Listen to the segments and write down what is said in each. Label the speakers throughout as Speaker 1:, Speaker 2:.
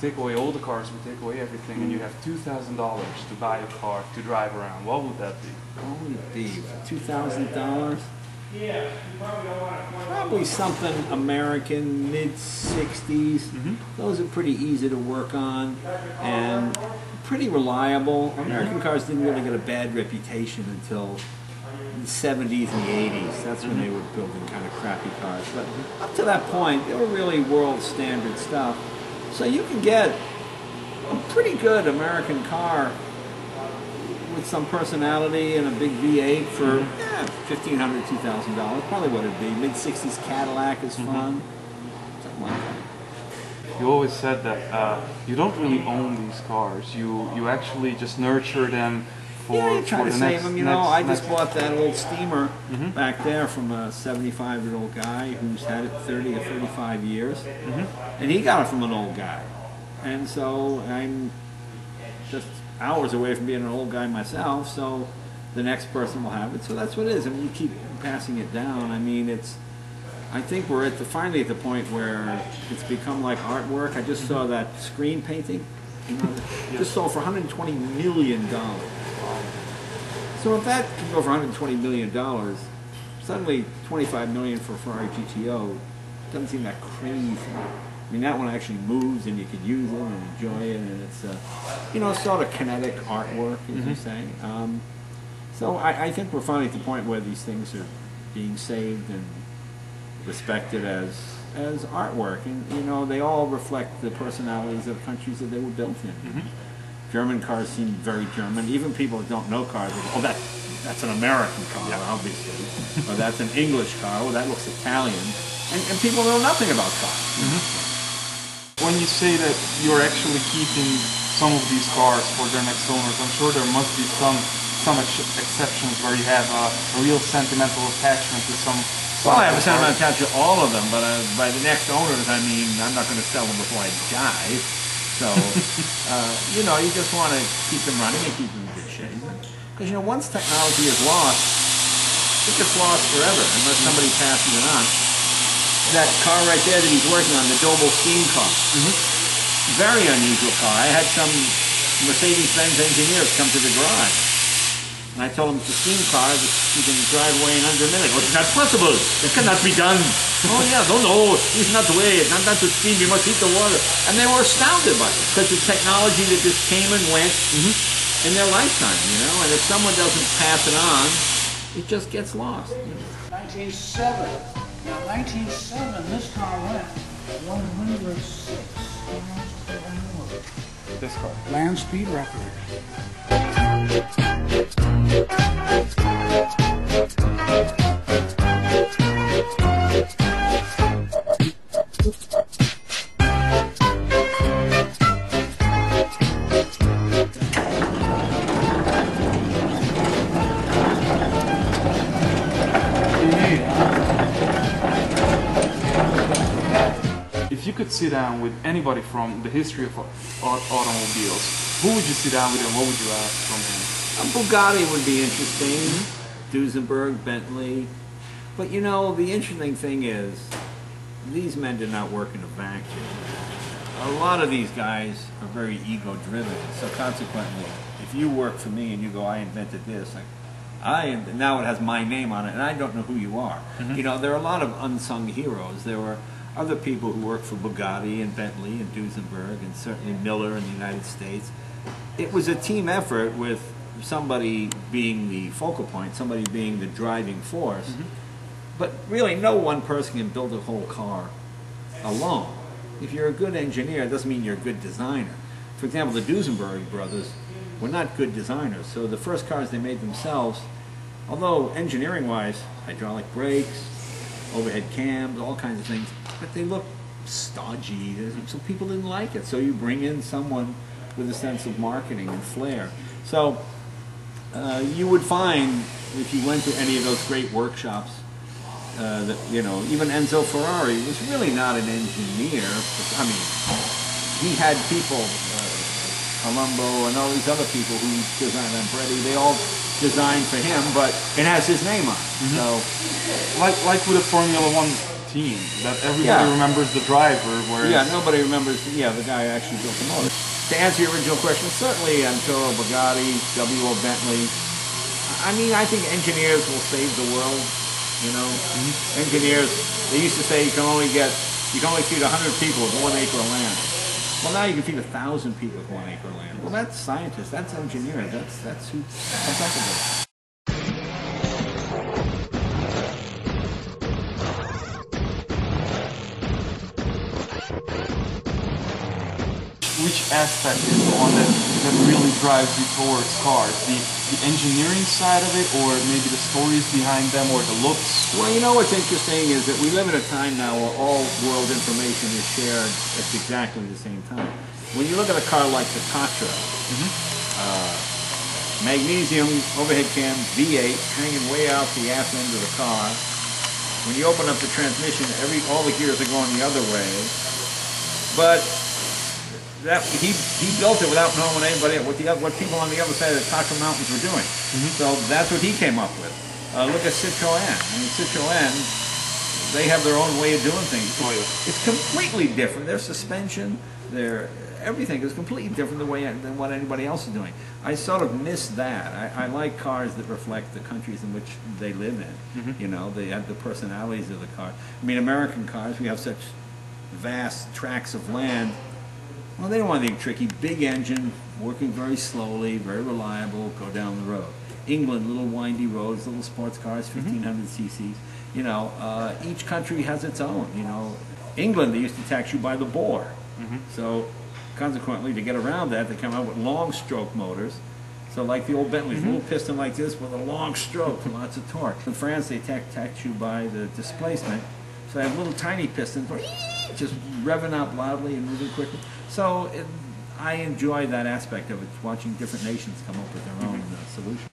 Speaker 1: take away all the cars, we take away everything, and you have $2,000 to buy a car to drive around. What would that be?
Speaker 2: What would it be? $2,000? Probably something American, mid-60s. Those are pretty easy to work on and pretty reliable. American cars didn't really get a bad reputation until the 70s and the 80s. That's when they were building kind of crappy cars. But up to that point, they were really world standard stuff. So you can get a pretty good American car with some personality and a big V8 for $1,500, $2,000, probably what it'd be. Mid-60s Cadillac is fun, something like that.
Speaker 1: You always said that you don't really own these cars. You actually just nurture them for,
Speaker 2: yeah, you try to save them. You know, I just bought that old steamer back there from a 75-year-old guy who's had it 30 or 35 years, and he got it from an old guy. And so I'm just hours away from being an old guy myself, so the next person will have it. So that's what it is. I mean, you keep passing it down. I mean, I think we're finally at the point where it's become like artwork. I just saw that screen painting, you know, just sold for $120 million. So if that can go for $120 million, suddenly $25 million for a Ferrari GTO doesn't seem that crazy. I mean, that one actually moves and you can use it and enjoy it, and it's, you know, sort of kinetic artwork, as you say. So I think we're finally at the point where these things are being saved and respected as artwork, and you know, they all reflect the personalities of countries that they were built in. German cars seem very German. Even people who don't know cars, they go, oh, that's an American car, obviously, or that's an English car. Oh, that looks Italian, and people know nothing about cars.
Speaker 1: When you say that you're actually keeping some of these cars for their next owners, I'm sure there must be some exceptions where you have a real sentimental attachment to some.
Speaker 2: Well, I have a sentimental attachment to all of them, but by the next owners, I mean I'm not going to sell them before I die. So, you know, you just want to keep them running and keep them in good shape. Because, you know, once technology is lost, it gets lost forever unless somebody passes it on. That car right there that he's working on, the Doble steam car. Very unusual car. I had some Mercedes-Benz engineers come to the garage. And I told them it's a steam car that you can drive away in under a minute. Oh, it's not possible. It cannot be done. Oh yeah, no, it's not the way. It's not to steam. You must heat the water. And they were astounded by it because the technology that just came and went in their lifetime, you know. And if someone doesn't pass it on, it just gets lost.
Speaker 3: 1907. Now, 1907, this car went 106 miles per hour.
Speaker 1: This car.
Speaker 3: Land speed record.
Speaker 1: If you could sit down with anybody from the history of automobiles, who would you sit down with and what would you ask from him?
Speaker 2: A Bugatti would be interesting, Duesenberg, Bentley. But you know, the interesting thing is, these men did not work in a vacuum. A lot of these guys are very ego-driven, so consequently, if you work for me and you go, I invented this, now it has my name on it, and I don't know who you are. You know, there are a lot of unsung heroes. There were other people who worked for Bugatti and Bentley and Duesenberg and certainly Miller in the United States. It was a team effort with somebody being the focal point, somebody being the driving force. But really, no one person can build a whole car alone. If you're a good engineer, it doesn't mean you're a good designer. For example, the Duesenberg brothers were not good designers, so the first cars they made themselves, although engineering-wise, hydraulic brakes, overhead cams, all kinds of things, but they looked stodgy, so people didn't like it. So you bring in someone with a sense of marketing and flair. So you would find, if you went to any of those great workshops, that, you know, even Enzo Ferrari was really not an engineer. I mean, he had people, Colombo and all these other people who designed Lampretti, they all designed for him, but it has his name on it. So,
Speaker 1: like with a Formula One routine that everybody remembers the driver, whereas...
Speaker 2: Yeah, nobody remembers, the guy who actually built the motor. To answer your original question, certainly Toro, Bugatti, W.O. Bentley. I mean, I think engineers will save the world, you know. Engineers, they used to say you can only feed 100 people with 1 acre of land. Well, now you can feed 1,000 people with 1 acre of land. Well, that's scientists, that's engineers, that's who comes up with it.
Speaker 1: Which aspect is the one that really drives you towards cars? The engineering side of it, or maybe the stories behind them, or the looks?
Speaker 2: Well, you know what's interesting is that we live in a time now where all world information is shared at exactly the same time. When you look at a car like the Tatra, magnesium overhead cam V8 hanging way out the ass end of the car. When you open up the transmission, all the gears are going the other way. But he built it without knowing what people on the other side of the Tatra Mountains were doing. So that's what he came up with. Look at Citroën. I mean, Citroën, they have their own way of doing things. It's completely different. Their suspension, everything is completely different than what anybody else is doing. I sort of miss that. I like cars that reflect the countries in which they live in. You know, they have the personalities of the car. I mean, American cars, we have such vast tracts of land. Well, they don't want anything tricky. Big engine, working very slowly, very reliable, go down the road. England, little windy roads, little sports cars, 1,500 cc's. You know, each country has its own. You know, England, they used to tax you by the bore. So, consequently, to get around that, they come out with long stroke motors. So, like the old Bentley's, a little piston like this with a long stroke and lots of torque. In France, they tax you by the displacement. So, they have little tiny pistons, just revving up loudly and moving quickly. So I enjoy that aspect of it, watching different nations come up with their own solution.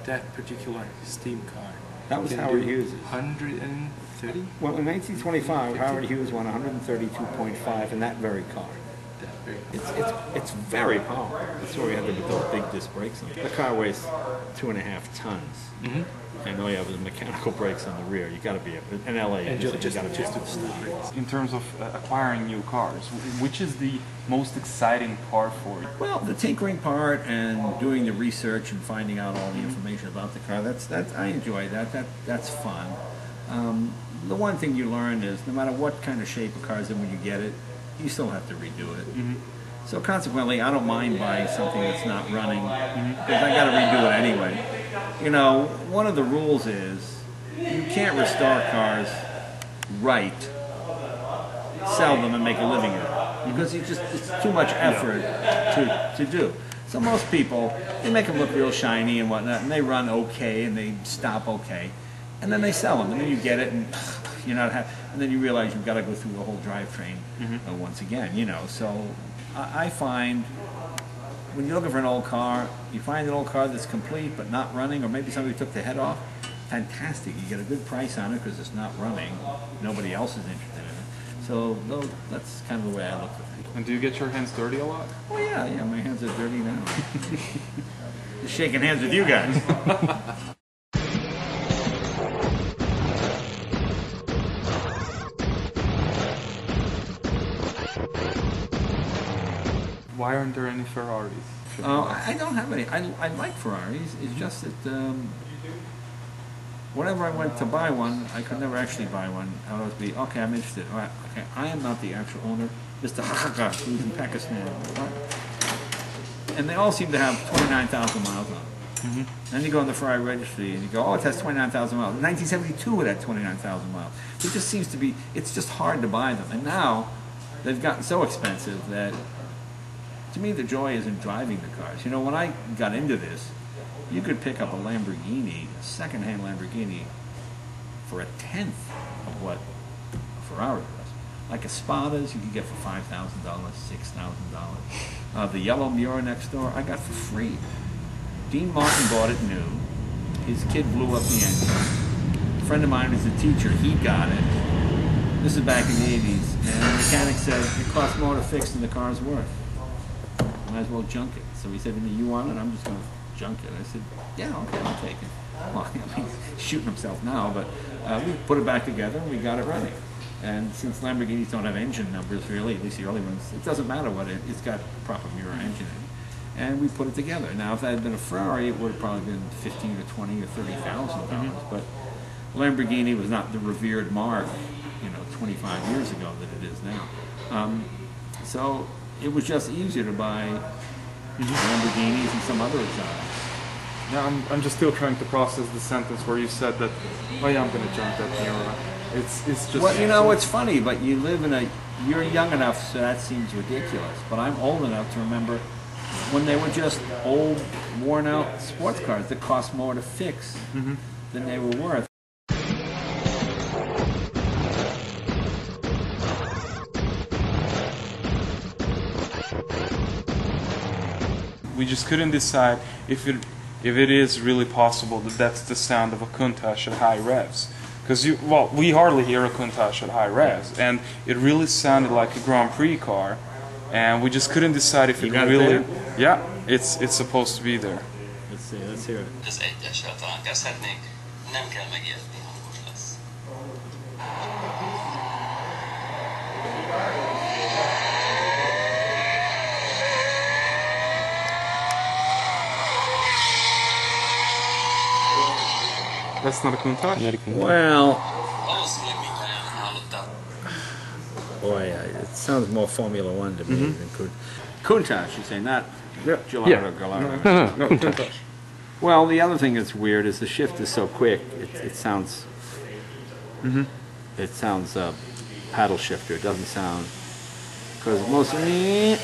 Speaker 1: That particular steam car.
Speaker 2: That was Howard Hughes.
Speaker 1: 130?
Speaker 2: Well, in 1925, Howard Hughes won 132.5 in that very car. It's very powerful. That's why we had to put those big disc brakes on. The car weighs 2.5 tons. And all you have is mechanical brakes on the rear. You got to be able. In LA, you got to be able to stop.
Speaker 1: In terms of acquiring new cars, which is the most exciting part for you?
Speaker 2: Well, the tinkering part and doing the research and finding out all the information about the car. That's I enjoy that. That's fun. The one thing you learn is no matter what kind of shape a car is in when you get it, you still have to redo it. So consequently, I don't mind buying something that's not running because I got to redo it anyway. You know, one of the rules is you can't restore cars right, sell them and make a living at it because it's too much effort to do. So most people, they make them look real shiny and whatnot, and they run okay and they stop okay, and then they sell them, and then you get it and you're not happy. And then you realize you've got to go through the whole drivetrain once again, you know. So I find when you're looking for an old car, you find an old car that's complete but not running, or maybe somebody took the head off, fantastic. You get a good price on it because it's not running. Nobody else is interested in it. So that's kind of the way I look at things.
Speaker 1: And do you get your hands dirty a lot?
Speaker 2: Oh yeah, my hands are dirty now. Just shaking hands with you guys.
Speaker 1: Why aren't there any Ferraris?
Speaker 2: I don't have any. I like Ferraris. It's just that whenever I went to buy one, I could never actually buy one. I would always be, okay, I'm interested. All right, okay, I am not the actual owner. Mr. Hakaka, who's in Pakistan. And they all seem to have 29,000 miles on them. Then you go on the Ferrari registry and you go, oh, it has 29,000 miles. In 1972 it had 29,000 miles. It just seems to be, it's just hard to buy them. And now they've gotten so expensive that to me, the joy is in driving the cars. You know, when I got into this, you could pick up a Lamborghini, a second-hand Lamborghini, for 1/10 of what a Ferrari was. Like Espadas, you could get for $5,000, $6,000. The yellow Miura next door, I got for free. Dean Martin bought it new. His kid blew up the engine. A friend of mine was a teacher. He got it. This is back in the 80s. And the mechanic said, it costs more to fix than the car's worth. might as well junk it. So he said to me, you want it? I'm just going to junk it. I said, yeah, okay, I'll take it. Well, I mean, he's shooting himself now, but we put it back together and we got it running. And since Lamborghinis don't have engine numbers really, at least the early ones, it doesn't matter what it's got proper mirror engine in it. And we put it together. Now, if that had been a Ferrari, it would have probably been $15,000 or $20,000 or $30,000. But Lamborghini was not the revered mark, 25 years ago that it is now. So it was just easier to buy Lamborghinis and some other exotics.
Speaker 1: Yeah, I'm just still trying to process the sentence where you said that, oh yeah, I'm going to junk that mirror. It's just...
Speaker 2: Well, it's funny, but you're young enough, so that seems ridiculous. But I'm old enough to remember when they were just old, worn-out sports cars that cost more to fix than they were worth.
Speaker 1: We just couldn't decide if it is really possible that that's the sound of a Countach at high revs. Because we hardly hear a Countach at high revs, and it really sounded like a Grand Prix car, and we just couldn't decide if it really... Yeah, it's supposed to be there.
Speaker 2: Let's see, let's hear it.
Speaker 4: Ez egyessel talán kezdhetnénk, nem kell megijedni, hangos lesz.
Speaker 1: That's not a Countach?
Speaker 2: Well,
Speaker 4: Valószínűleg mindjárt hallották.
Speaker 2: boy, it sounds more Formula One to me than Countach, you say, not Gelato
Speaker 1: Yeah.
Speaker 2: Galato.
Speaker 1: No, Countach.
Speaker 2: Well, the other thing that's weird is the shift is so quick. It sounds. It sounds paddle shifter. It doesn't sound because most. I mean,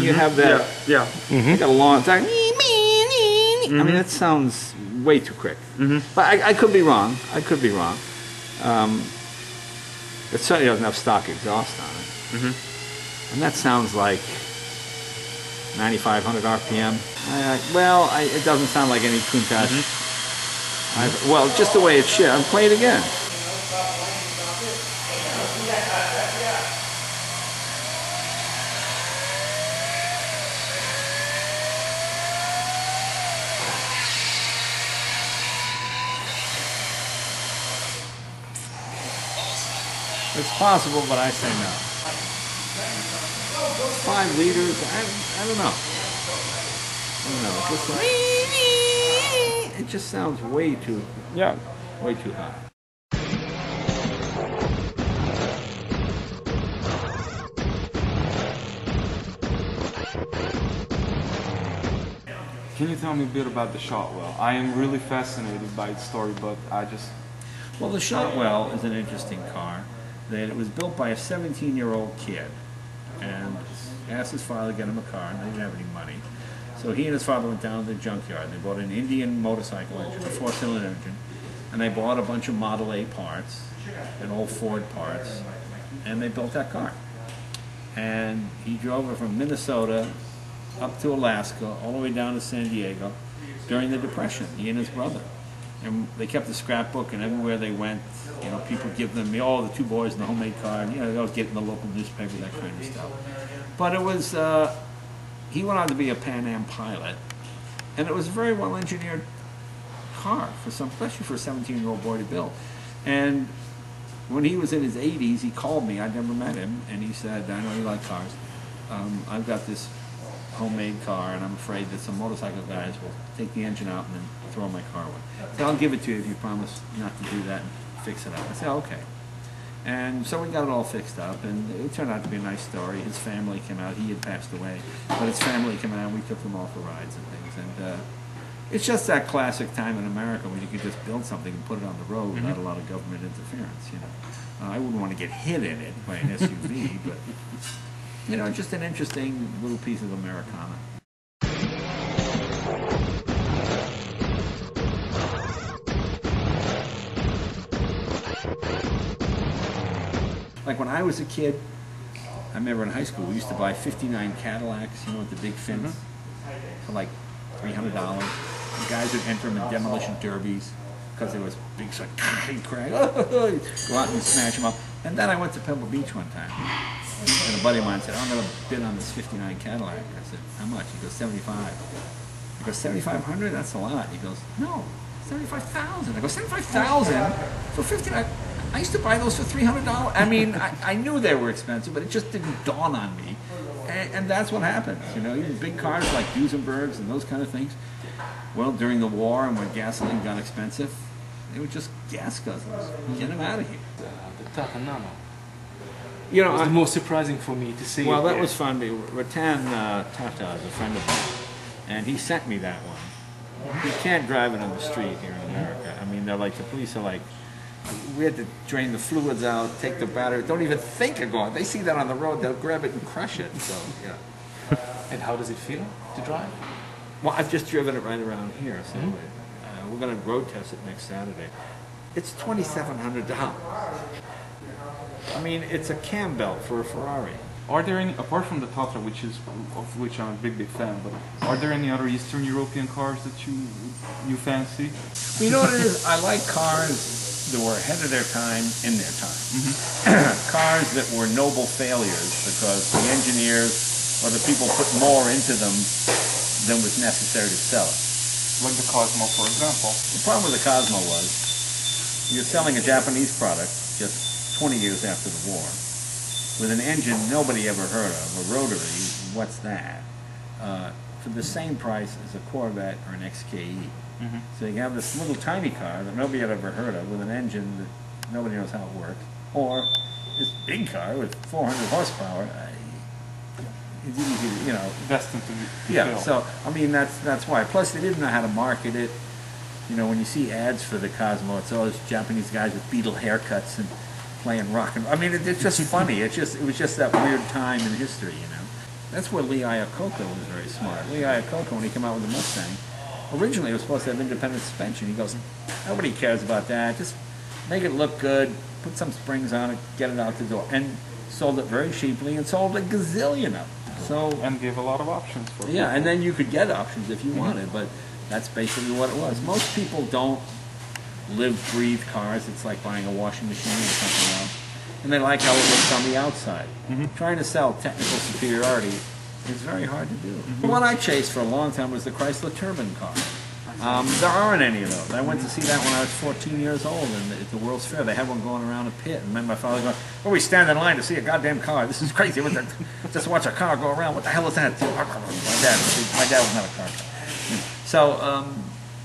Speaker 2: you have that.
Speaker 1: Yeah.
Speaker 2: You got a long time. I mean, that sounds way too quick. But I could be wrong. I could be wrong. It certainly doesn't have stock exhaust on it. And that sounds like 9,500 RPM. It doesn't sound like any Countach. Well, just the way it's shit. I'm playing it again. It's possible, but I say no. 5 liters, I don't know. It just sounds way too high.
Speaker 1: Can you tell me a bit about the Shotwell? I am really fascinated by its story, but I just...
Speaker 2: Well, the Shotwell is an interesting car. That it was built by a 17-year-old kid, and asked his father to get him a car, and they didn't have any money. So he and his father went down to the junkyard. They bought an Indian motorcycle engine, a 4-cylinder engine, and they bought a bunch of Model A parts and old Ford parts, and they built that car. And he drove it from Minnesota up to Alaska, all the way down to San Diego during the Depression, he and his brother. And they kept a scrapbook, and everywhere they went, people give them, the 2 boys in the homemade car, they'll get in the local newspaper, that kind of stuff. But it was, he went on to be a Pan Am pilot, and it was a very well engineered car, especially for a 17-year-old boy to build. And when he was in his 80s, he called me, I'd never met him, and he said, I know you like cars, I've got this homemade car, and I'm afraid that some motorcycle guys will take the engine out and then throw my car away. So I'll give it to you if you promise not to do that and fix it up. I said, okay. And so we got it all fixed up, and it turned out to be a nice story. His family came out. He had passed away, but his family came out, and we took them all for rides and things. And it's just that classic time in America when you could just build something and put it on the road without a lot of government interference, I wouldn't want to get hit in it by an SUV, but... just an interesting little piece of Americana. Like when I was a kid, I remember in high school we used to buy 59 Cadillacs, with the big fins, for like $300. The guys would enter them in demolition derbies because there was big crack, go out and smash them up. And then I went to Pebble Beach one time. And a buddy of mine said, oh, I'm going to bid on this 59 Cadillac. I said, how much? He goes, 75. I go, 7,500? That's a lot. He goes, no, 75,000. I go, 75,000 for 59? I used to buy those for $300. I mean, I knew they were expensive, but it just didn't dawn on me. And that's what happens, you know, even big cars like Duesenbergs and those kind of things. Well, during the war and when gasoline got expensive, they were just gas guzzlers. Get them out of here.
Speaker 1: The Tata Nano.
Speaker 2: You
Speaker 1: It
Speaker 2: know,
Speaker 1: was the most surprising for me to see.
Speaker 2: well,
Speaker 1: it
Speaker 2: that
Speaker 1: here.
Speaker 2: was fun. Ratan Tata is a friend of mine, and he sent me that one. You can't drive it on the street here in America. I mean, they're like, the police are like, we had to drain the fluids out, take the battery. Don't even think of going. They see that on the road, they'll grab it and crush it. So, yeah.
Speaker 1: And how does it feel to drive?
Speaker 2: Well, I've just driven it right around here, so we're going to road test it next Saturday. It's $2,700. I mean, it's a cam belt for a Ferrari.
Speaker 1: Are there any, apart from the Tatra, of which I'm a big fan, but are there any other Eastern European cars that you fancy?
Speaker 2: You know what it is? I like cars that were ahead of their time in their time. Cars that were noble failures because the engineers or the people put more into them than was necessary to sell it.
Speaker 1: Like the Cosmo, for example.
Speaker 2: The problem with the Cosmo was you're selling a Japanese product just 20 years after the war with an engine nobody ever heard of, a rotary, what's that, for the same price as a Corvette or an XKE. So you have this little tiny car that nobody had ever heard of with an engine that nobody knows how it works, or this big car with 400 horsepower. It's easy to, you know.
Speaker 1: Destined to
Speaker 2: Yeah,
Speaker 1: fail.
Speaker 2: so, I mean, that's why. Plus, they didn't know how to market it. You know, when you see ads for the Cosmo, it's all those Japanese guys with Beatle haircuts and playing rock and roll. I mean, it's just funny. It was just that weird time in history, you know. That's where Lee Iacocca was very smart. Lee Iacocca, when he came out with the Mustang, originally it was supposed to have independent suspension. He goes, nobody cares about that. Just make it look good, put some springs on it, get it out the door. And sold it very cheaply and sold a gazillion of them. So,
Speaker 1: and gave a lot of options for
Speaker 2: yeah,
Speaker 1: people.
Speaker 2: and then you could get options if you wanted, but that's basically what it was. Most people don't live, breathe cars. It's like buying a washing machine or something else. And they like how it looks on the outside. Trying to sell technical superiority is very hard to do. The one I chased for a long time was the Chrysler Turbine car. There aren't any of those. I went to see that when I was 14 years old at the World's Fair. They had one going around a pit. And then my father going, oh, we stand in line to see a goddamn car. This is crazy. Just watch a car go around. What the hell is that? My dad was not a car guy. So,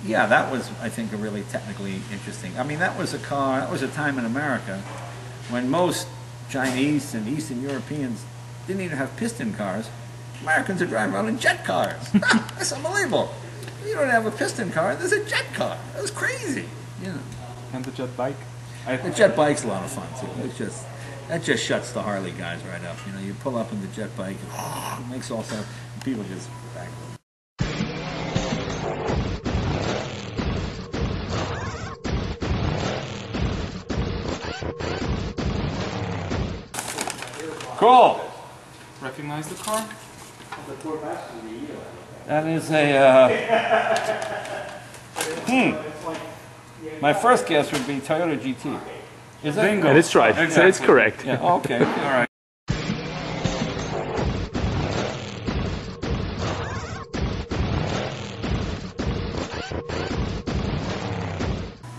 Speaker 2: yeah, that was, I think, a really technically interesting. I mean, that was a time in America when most Chinese and Eastern Europeans didn't even have piston cars. Americans are driving around in jet cars. That's unbelievable. You don't have a piston car, there's a jet car. That was crazy. You know.
Speaker 1: And the jet bike.
Speaker 2: The jet bike's a lot of fun too. That just shuts the Harley guys right up. You know, you pull up in the jet bike, and it makes all sorts of people just back. Cool.
Speaker 1: Recognize the car?
Speaker 2: That is a. My first guess would be Toyota GT. Is that?
Speaker 1: Bingo.
Speaker 5: That is right.
Speaker 1: Exactly.
Speaker 5: That is correct.
Speaker 2: Yeah. Okay. All right.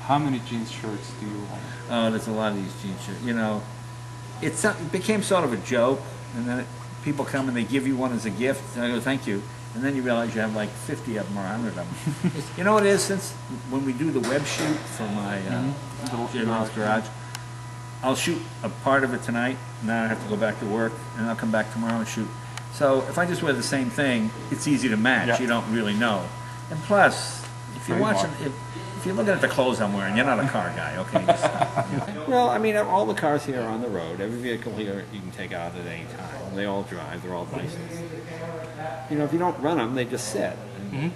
Speaker 1: How many jeans shirts do you own?
Speaker 2: There's a lot of these jeans shirts. You know, it became sort of a joke, and then people come and they give you one as a gift, and I go, thank you. And then you realize you have like 50 of them or 100 of them. You know what it is? Since when we do the web shoot for my Jay Leno's Garage, I'll shoot a part of it tonight, and then I have to go back to work, and I'll come back tomorrow and shoot. So if I just wear the same thing, it's easy to match.
Speaker 1: Yeah.
Speaker 2: You don't really know. And plus, if you're watching, if you're looking at the clothes I'm wearing, you're not a car guy, okay? Just, well, I mean, all the cars here are on the road. Every vehicle here you can take out at any time. They all drive. They're all licensed. You know, if you don't run them, they just sit. And